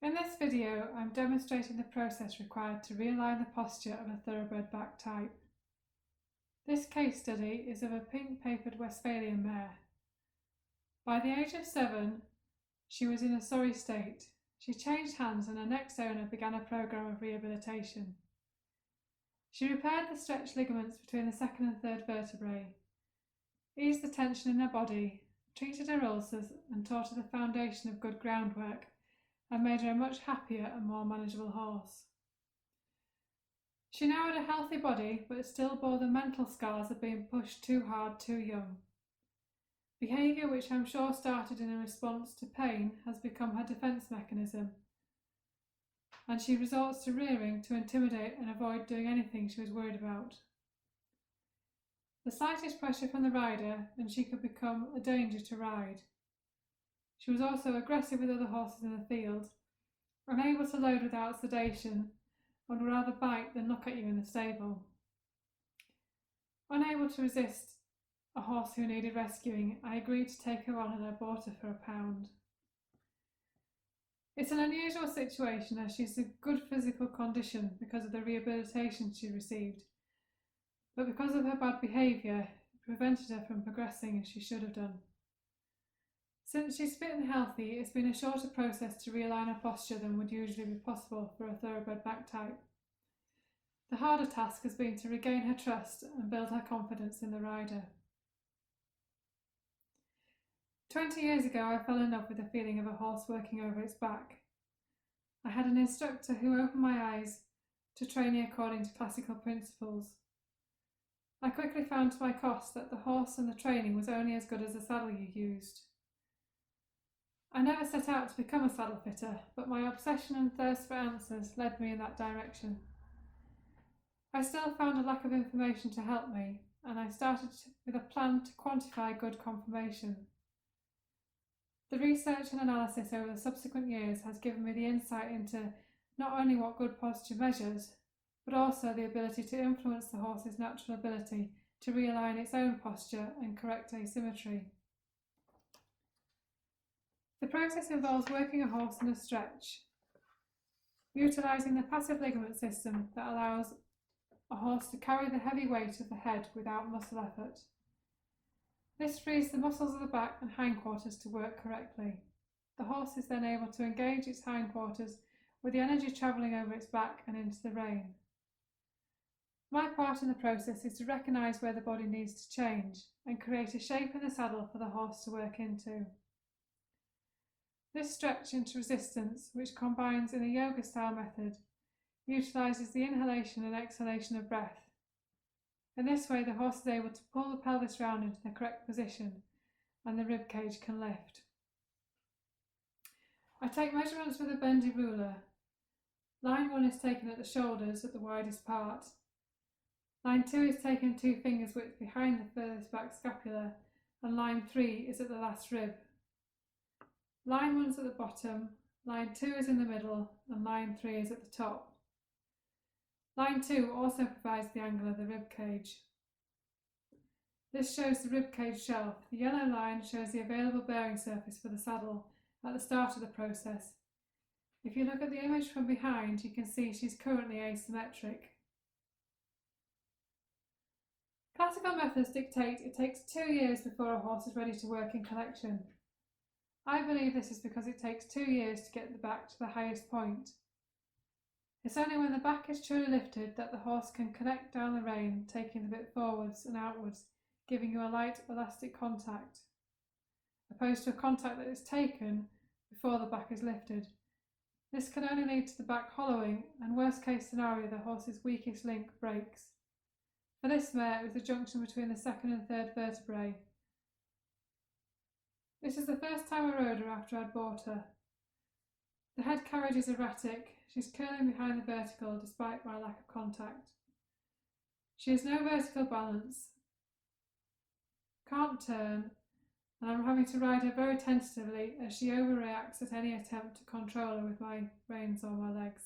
In this video, I'm demonstrating the process required to realign the posture of a thoroughbred back type. This case study is of a pink-papered Westphalian mare. By the age of 7, she was in a sorry state. She changed hands and her next owner began a program of rehabilitation. She repaired the stretched ligaments between the second and third vertebrae, eased the tension in her body, treated her ulcers and taught her the foundation of good groundwork, and made her a much happier and more manageable horse. She now had a healthy body, but still bore the mental scars of being pushed too hard too young. Behaviour which I'm sure started in a response to pain has become her defence mechanism, and she resorts to rearing to intimidate and avoid doing anything she was worried about. The slightest pressure from the rider and she could become a danger to ride. She was also aggressive with other horses in the field, unable to load without sedation, and would rather bite than look at you in the stable. Unable to resist a horse who needed rescuing, I agreed to take her on and I bought her for £1. It's an unusual situation as she's in good physical condition because of the rehabilitation she received, but because of her bad behaviour, it prevented her from progressing as she should have done. Since she's fit and healthy, it's been a shorter process to realign her posture than would usually be possible for a thoroughbred back type. The harder task has been to regain her trust and build her confidence in the rider. 20 years ago, I fell in love with the feeling of a horse working over its back. I had an instructor who opened my eyes to training according to classical principles. I quickly found to my cost that the horse and the training was only as good as the saddle you used. I never set out to become a saddle fitter, but my obsession and thirst for answers led me in that direction. I still found a lack of information to help me, and I started with a plan to quantify good conformation. The research and analysis over the subsequent years has given me the insight into not only what good posture measures, but also the ability to influence the horse's natural ability to realign its own posture and correct asymmetry. The process involves working a horse in a stretch, utilising the passive ligament system that allows a horse to carry the heavy weight of the head without muscle effort. This frees the muscles of the back and hindquarters to work correctly. The horse is then able to engage its hindquarters with the energy travelling over its back and into the rein. My part in the process is to recognise where the body needs to change and create a shape in the saddle for the horse to work into. This stretch into resistance, which combines in a yoga-style method, utilises the inhalation and exhalation of breath. In this way, the horse is able to pull the pelvis round into the correct position and the rib cage can lift. I take measurements with a bendy ruler. Line 1 is taken at the shoulders at the widest part. Line 2 is taken 2 fingers width behind the furthest back scapula, and line 3 is at the last rib. Line 1 is at the bottom, line 2 is in the middle, and line 3 is at the top. Line 2 also provides the angle of the rib cage. This shows the rib cage shelf. The yellow line shows the available bearing surface for the saddle at the start of the process. If you look at the image from behind, you can see she's currently asymmetric. Classical methods dictate it takes 2 years before a horse is ready to work in collection. I believe this is because it takes 2 years to get the back to the highest point. It's only when the back is truly lifted that the horse can connect down the rein, taking the bit forwards and outwards, giving you a light elastic contact, opposed to a contact that is taken before the back is lifted. This can only lead to the back hollowing and, worst case scenario, the horse's weakest link breaks. For this mare, it was the junction between the second and third vertebrae. This is the first time I rode her after I'd bought her. The head carriage is erratic. She's curling behind the vertical despite my lack of contact. She has no vertical balance, can't turn, and I'm having to ride her very tentatively as she overreacts at any attempt to control her with my reins or my legs.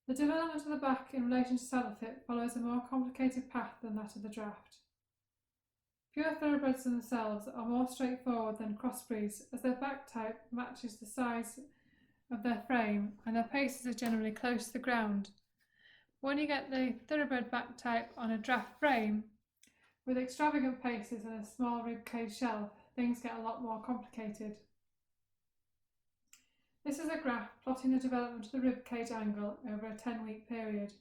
The development of the back in relation to saddle fit follows a more complicated path than that of the draft. Pure thoroughbreds themselves are more straightforward than crossbreeds, as their back type matches the size of their frame and their paces are generally close to the ground. When you get the Thoroughbred back type on a draft frame, with extravagant paces and a small ribcage shelf, things get a lot more complicated. This is a graph plotting the development of the ribcage angle over a 10-week period.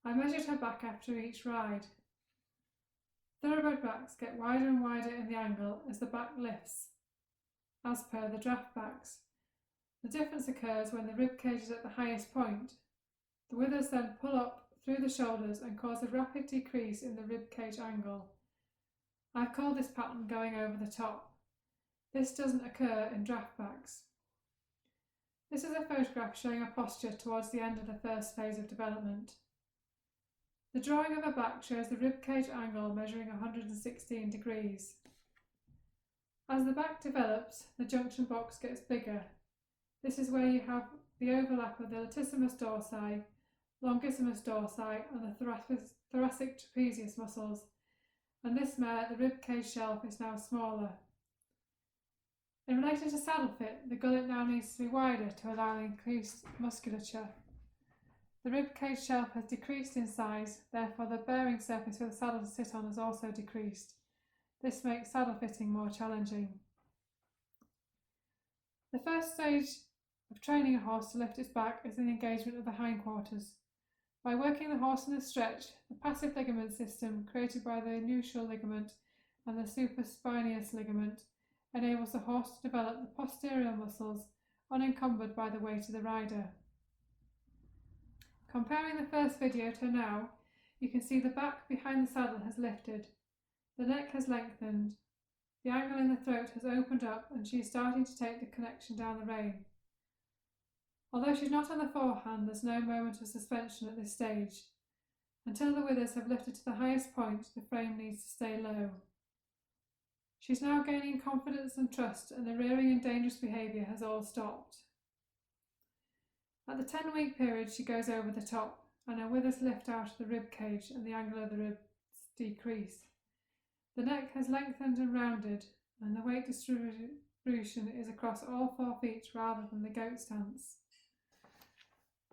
I measured her back after each ride. Thoroughbred backs get wider and wider in the angle as the back lifts, as per the draft backs. The difference occurs when the ribcage is at the highest point. The withers then pull up through the shoulders and cause a rapid decrease in the ribcage angle. I've called this pattern going over the top. This doesn't occur in draft backs. This is a photograph showing a posture towards the end of the first phase of development. The drawing of a back shows the ribcage angle measuring 116 degrees. As the back develops, the junction box gets bigger. This is where you have the overlap of the latissimus dorsi, longissimus dorsi and the thoracic trapezius muscles, and this mare, the ribcage shelf, is now smaller. In relation to saddle fit, the gullet now needs to be wider to allow increased musculature. The ribcage shelf has decreased in size, therefore the bearing surface for the saddle to sit on has also decreased. This makes saddle fitting more challenging. The first stage of training a horse to lift its back is the engagement of the hindquarters. By working the horse in a stretch, the passive ligament system created by the nuchal ligament and the supraspinaeus ligament enables the horse to develop the posterior muscles unencumbered by the weight of the rider. Comparing the first video to now, you can see the back behind the saddle has lifted, the neck has lengthened, the angle in the throat has opened up and she is starting to take the connection down the rein. Although she's not on the forehand, there's no moment of suspension at this stage. Until the withers have lifted to the highest point, the frame needs to stay low. She's now gaining confidence and trust, and the rearing and dangerous behaviour has all stopped. At the 10-week period, she goes over the top, and her withers lift out of the rib cage and the angle of the ribs decrease. The neck has lengthened and rounded, and the weight distribution is across all 4 feet rather than the goat stance.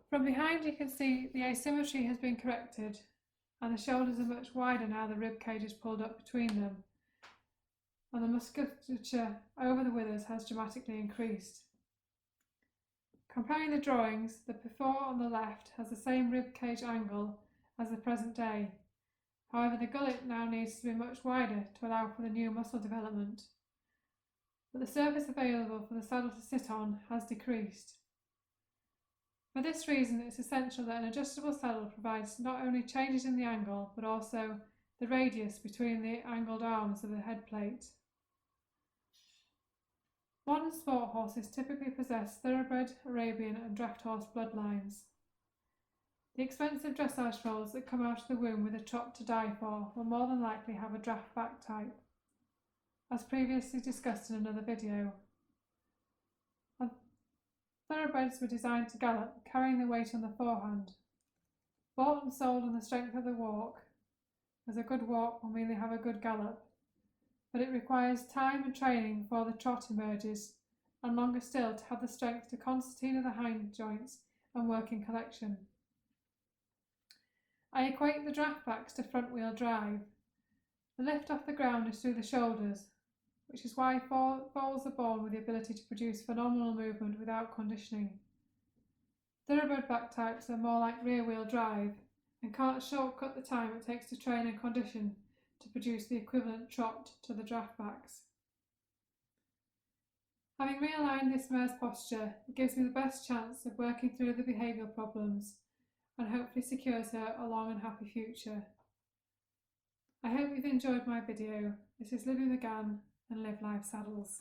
From behind you can see the asymmetry has been corrected, and the shoulders are much wider now the rib cage is pulled up between them, and the musculature over the withers has dramatically increased. Comparing the drawings, the before on the left has the same rib cage angle as the present day. However, the gullet now needs to be much wider to allow for the new muscle development. But the surface available for the saddle to sit on has decreased. For this reason, it's essential that an adjustable saddle provides not only changes in the angle, but also the radius between the angled arms of the head plate. Modern sport horses typically possess thoroughbred, Arabian and draft horse bloodlines. The expensive dressage foals that come out of the womb with a trot to die for will more than likely have a draft back type, as previously discussed in another video. Thoroughbreds were designed to gallop, carrying the weight on the forehand. Bought and sold on the strength of the walk, as a good walk will mean they have a good gallop, but it requires time and training before the trot emerges, and longer still to have the strength to concertina the hind joints and work in collection. I equate the draft backs to front wheel drive. The lift off the ground is through the shoulders, which is why foals are born with the ability to produce phenomenal movement without conditioning. Thoroughbred back types are more like rear wheel drive and can't shortcut the time it takes to train and condition to produce the equivalent trot to the draft backs. Having realigned this mare's posture, it gives me the best chance of working through the behavioural problems and hopefully secures her a long and happy future. I hope you've enjoyed my video. This is Liv McGann and Live Life Saddles.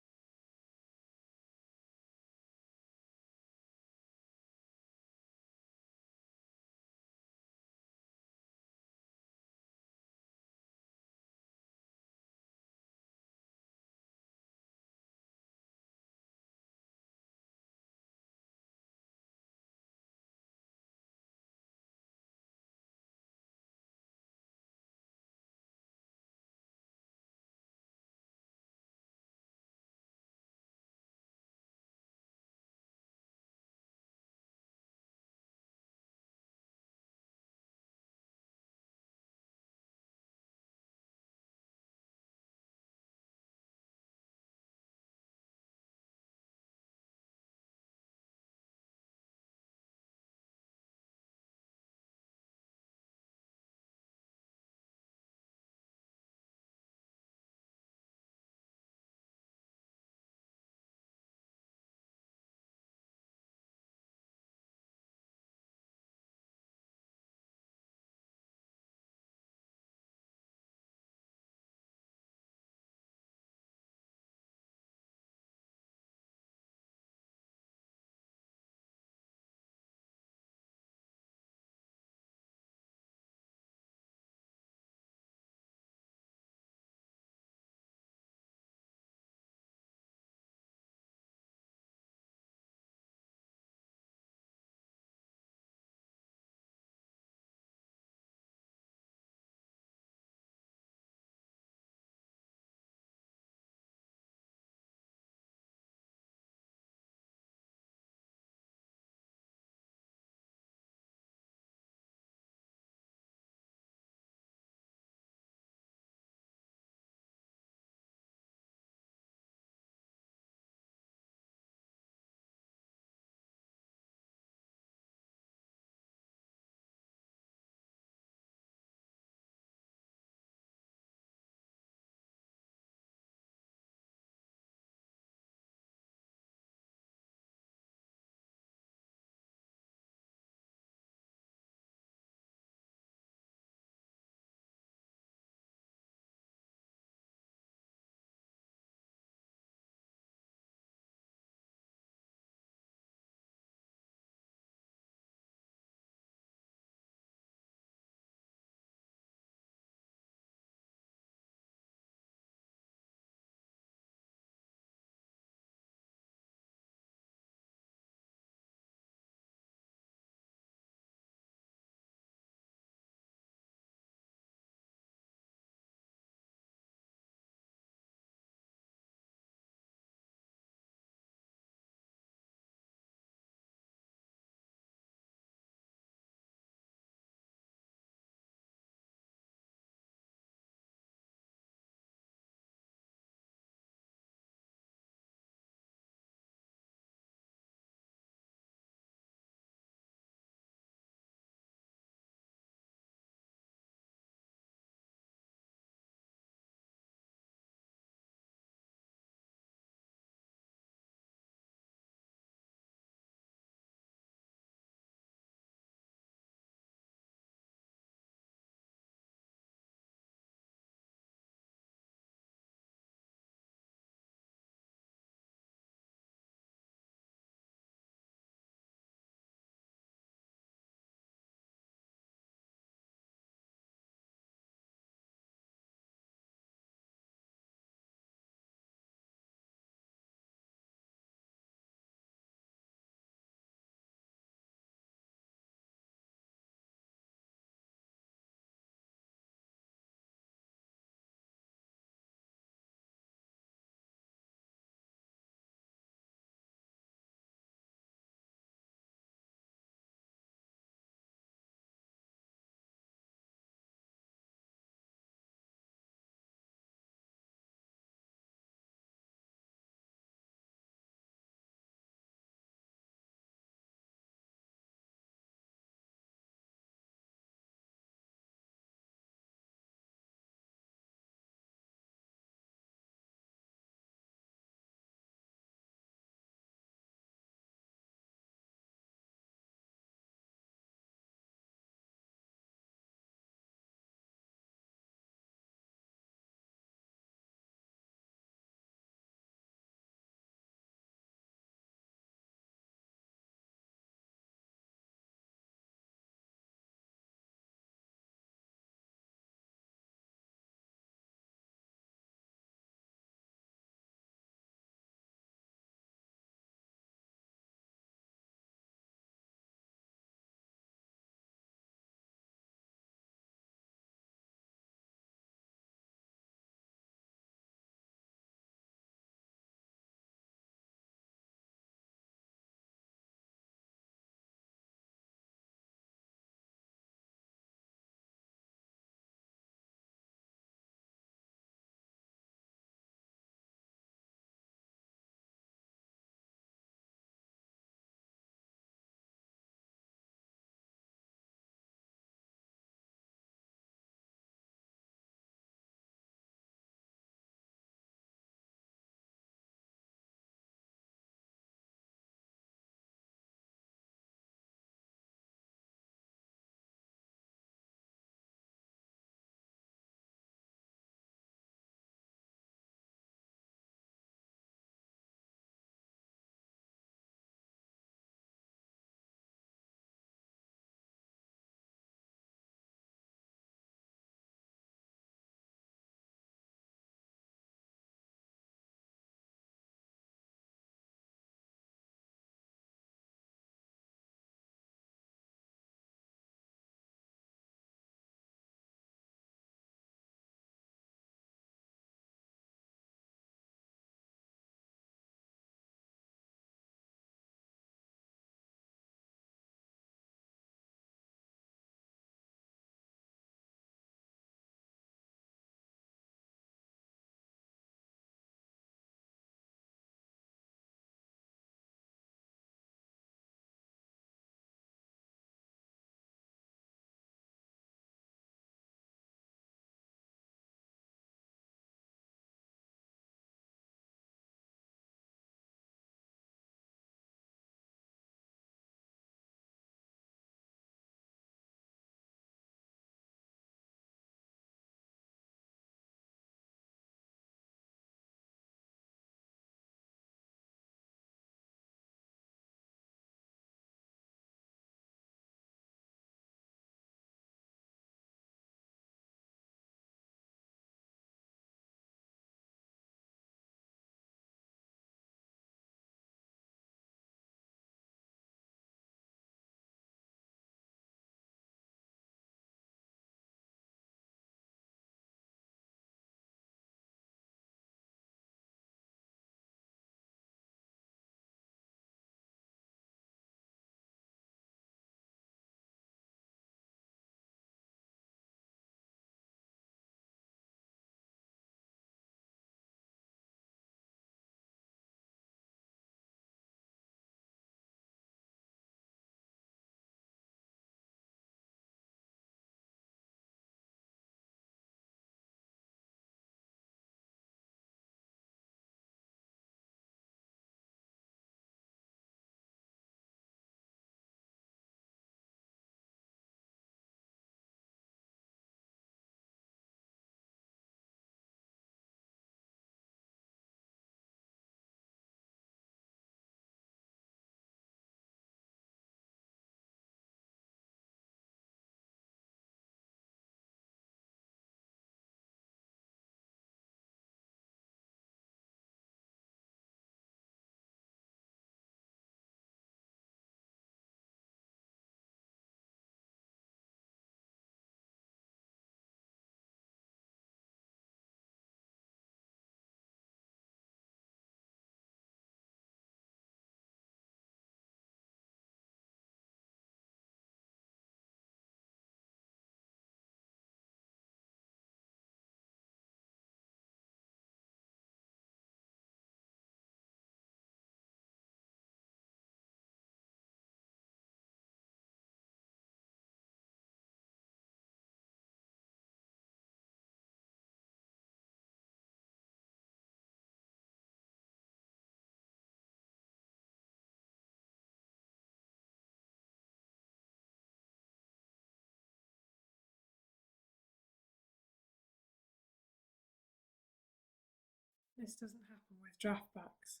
This doesn't happen with draft backs.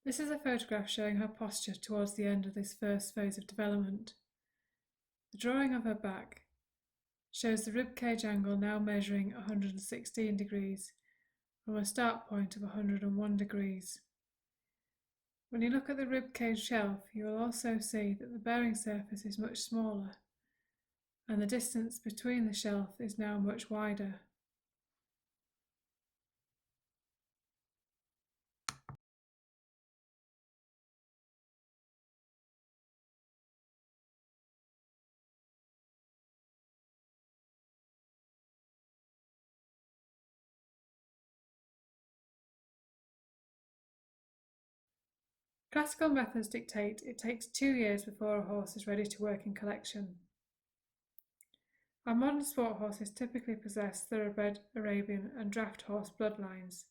This is a photograph showing her posture towards the end of this first phase of development. The drawing of her back shows the ribcage angle now measuring 116 degrees from a start point of 101 degrees. When you look at the ribcage shelf, you will also see that the bearing surface is much smaller and the distance between the shelf is now much wider. Classical methods dictate it takes 2 years before a horse is ready to work in collection. Our modern sport horses typically possess thoroughbred, Arabian and draft horse bloodlines.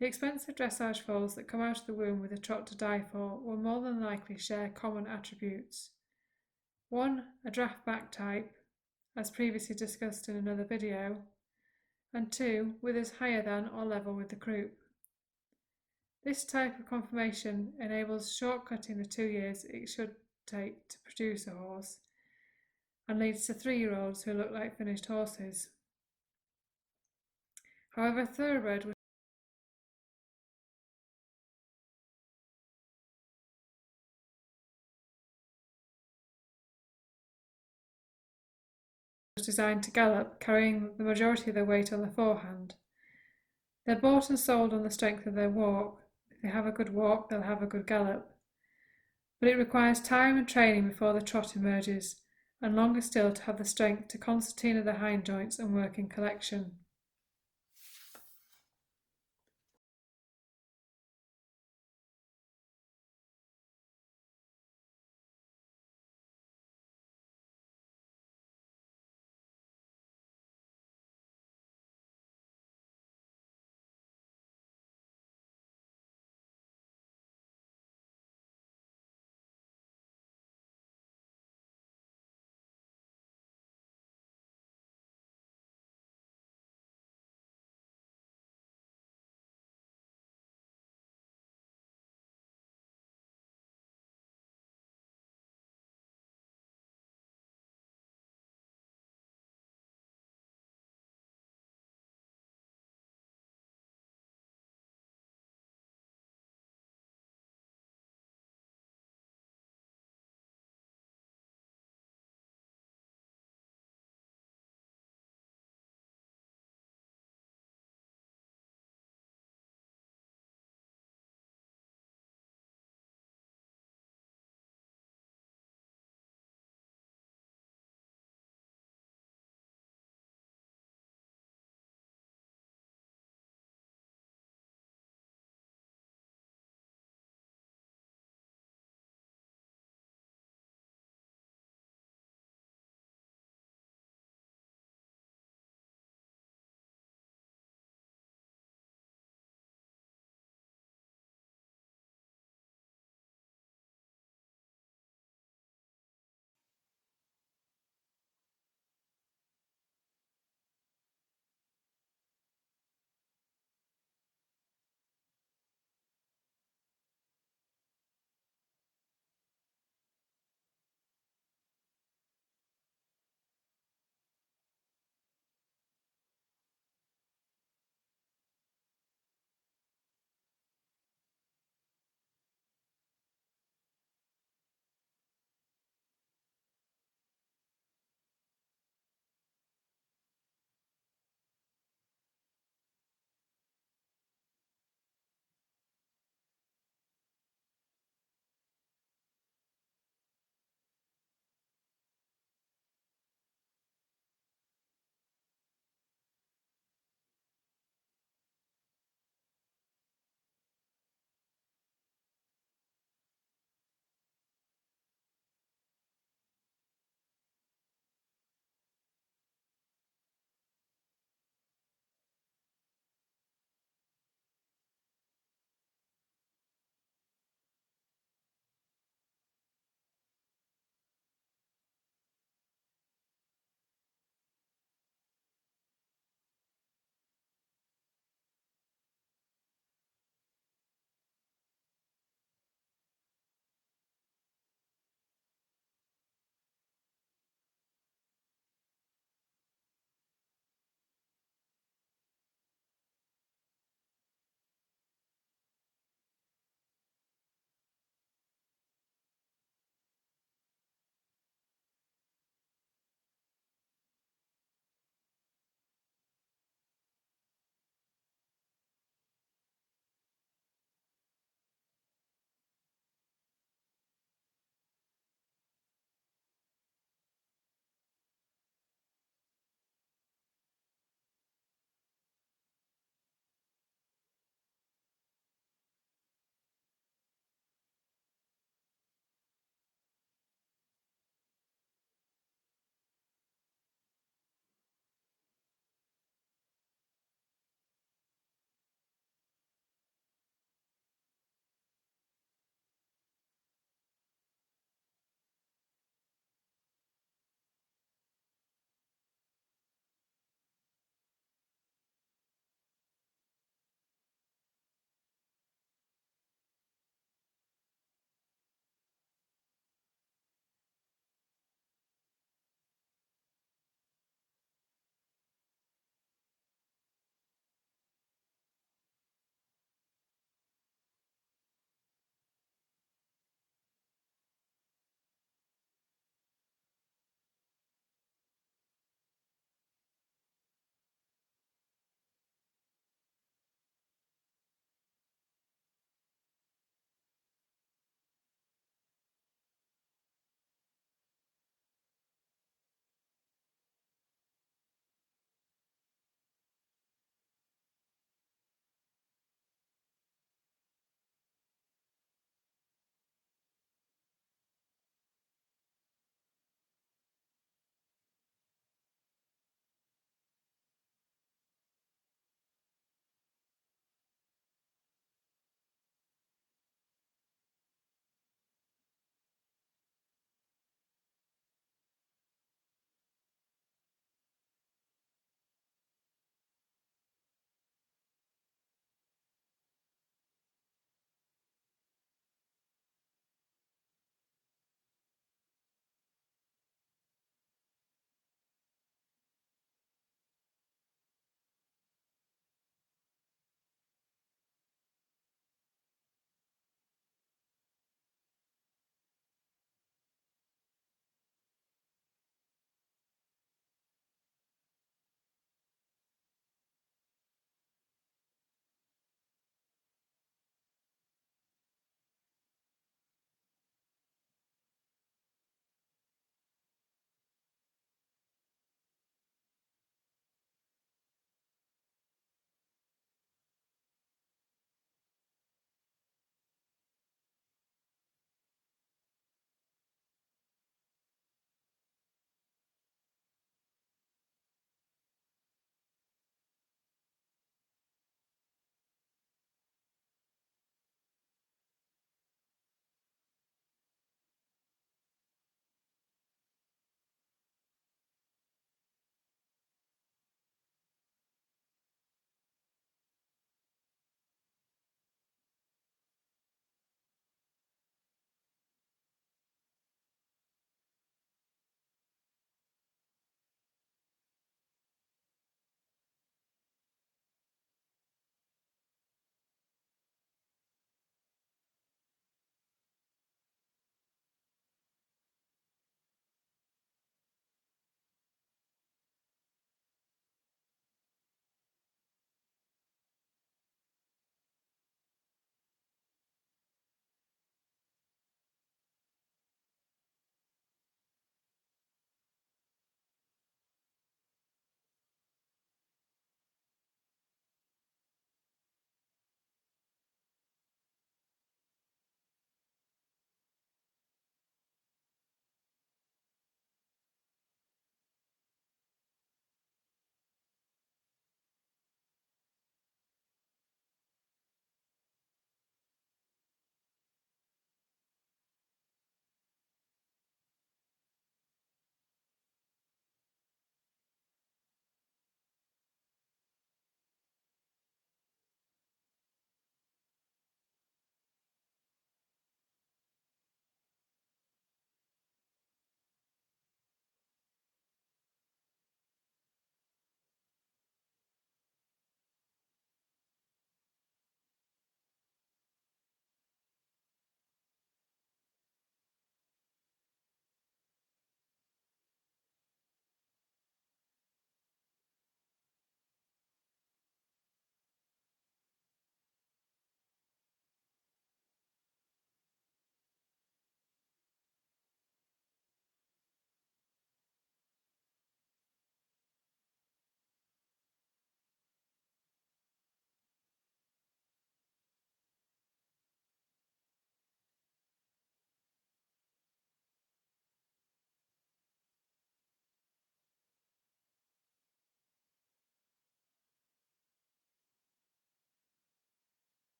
The expensive dressage foals that come out of the womb with a trot to die for will more than likely share common attributes. 1. A draft back type, as previously discussed in another video, and 2. Withers higher than or level with the croup. This type of conformation enables shortcutting the 2 years it should take to produce a horse and leads to 3-year-olds who look like finished horses. However, thoroughbred was designed to gallop, carrying the majority of their weight on the forehand. They're bought and sold on the strength of their walk. If they have a good walk, they'll have a good gallop. But it requires time and training before the trot emerges, and longer still to have the strength to concertina the hind joints and work in collection.